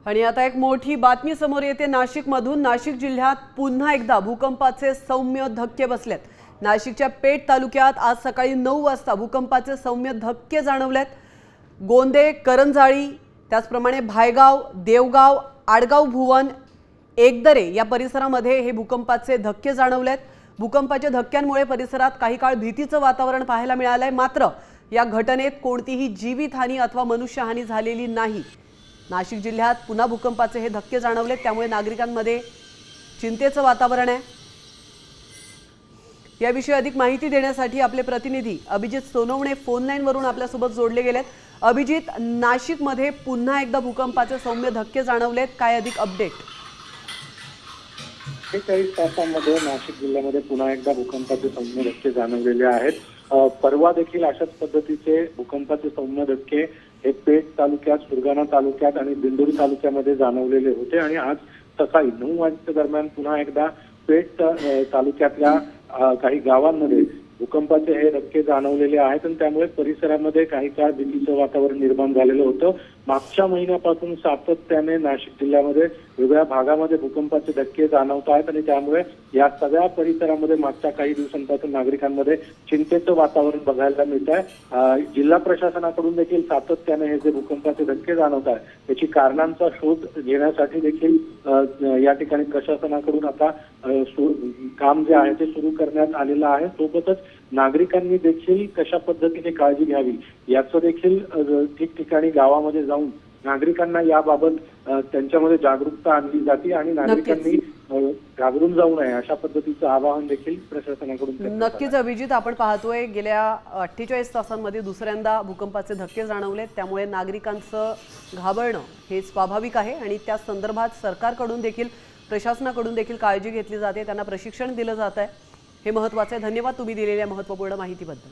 आणि आता एक मोठी बातमी समोर येते नाशिकमधून। नाशिक जिल्ह्यात पुन्हा एकदा भूकंपाचे सौम्य धक्के बसलेत। नाशिकच्या पेठ तालुक्यात आज सकाळी 9 वाजता भूकंपाचे सौम्य धक्के जाणवलेत। गोंदे, करंजाळी, त्याचप्रमाणे भायगाव, देवगाव, आडगाव भुवन, एकदरे या परिसरामध्ये हे भूकंपाचे धक्के जाणवलेत। भूकंपाच्या धक्क्यांमुळे परिसरात काही काळ भीतीचं वातावरण पाहायला मिळालंय। मात्र या घटनेत कोणतीही जीवितहानी अथवा मनुष्यहानी झालेली नाही। नाशिक जिल्ह्यात पुन्हा भूकंपाचे हे धक्के जाणवलेत, त्यामुळे नागरिकांमध्ये चिंतेचं वातावरण आहे। याविषयी अधिक माहिती देण्यासाठी आपले प्रतिनिधी अभिजित सोनवणे फोन लाईन वरून आपल्या सोबत जोडले गेलेत। अभिजित, नाशिकमध्ये पुन्हा एकदा भूकंपाचे सौम्य धक्के जाणवलेत, काय अधिक अपडेट? 40 तासांमध्ये नाशिक जिल्ह्यामध्ये पुन्हा एकदा भूकंपाचे सौम्य धक्के जाणवलेले आहेत। परवा देखील अशाच पद्धतीचे भूकंपाचे सौम्य धक्के हे पेठ तालुक्यात, सुरगाणा तालुक्यात आणि दिंडोरी तालुक्यामध्ये जाणवलेले होते आणि आज सकाळी 9 वाजता दरम्यान पुन्हा एकदा पेठ तालुक्यातल्या काही गावांमध्ये भूकंपाचे हे धक्के जाणवलेले आहेत आणि त्यामुळे परिसरामध्ये काही काळ भीतीचं वातावरण निर्माण झालेलं होतं। मागच्या महिन्यापासून सातत्याने नाशिक जिल्ह्यामध्ये वेगवेगळ्या भागामध्ये भूकंपाचे धक्के जाणवत आहेत आणि त्यामुळे या सगळ्या परिसरामध्ये मागच्या काही दिवसांपासून नागरिकांमध्ये चिंतेचं वातावरण बघायला मिळत आहे। जिल्हा प्रशासनाकडून देखील सातत्याने हे जे भूकंपाचे धक्के जाणवत आहेत त्याची कारणांचा शोध घेण्यासाठी देखील या ठिकाणी प्रशासनाकडून आता काम जे आहे ते सुरू करण्यात आलेलं आहे। सोबतच नागरिकांनी देखील कशा पद्धतीने काळजी घ्यावी याचं देखील ठिकठिकाणी गावामध्ये जाऊन नागरिकांना याबाबत त्यांच्यामध्ये जागरूकता आणली जाते आणि नागरिकांनी घाबरून जाऊ नये अशा पद्धतीचं आवाहन देखील प्रशासनाकडून। नक्कीच अभिजित, आपण पाहतोय गेल्या 48 तासांमध्ये दुसऱ्यांदा भूकंपाचे धक्के जाणवलेत, त्यामुळे नागरिकांचं घाबरणं हे स्वाभाविक आहे आणि त्या संदर्भात सरकारकडून देखील प्रशासनाकडून देखील काळजी घेतली जाते, त्यांना प्रशिक्षण दिलं जात आहे। हे महत्त्वाचं आहे। धन्यवाद तुम्ही दिलेल्या महत्त्वपूर्ण माहितीबद्दल।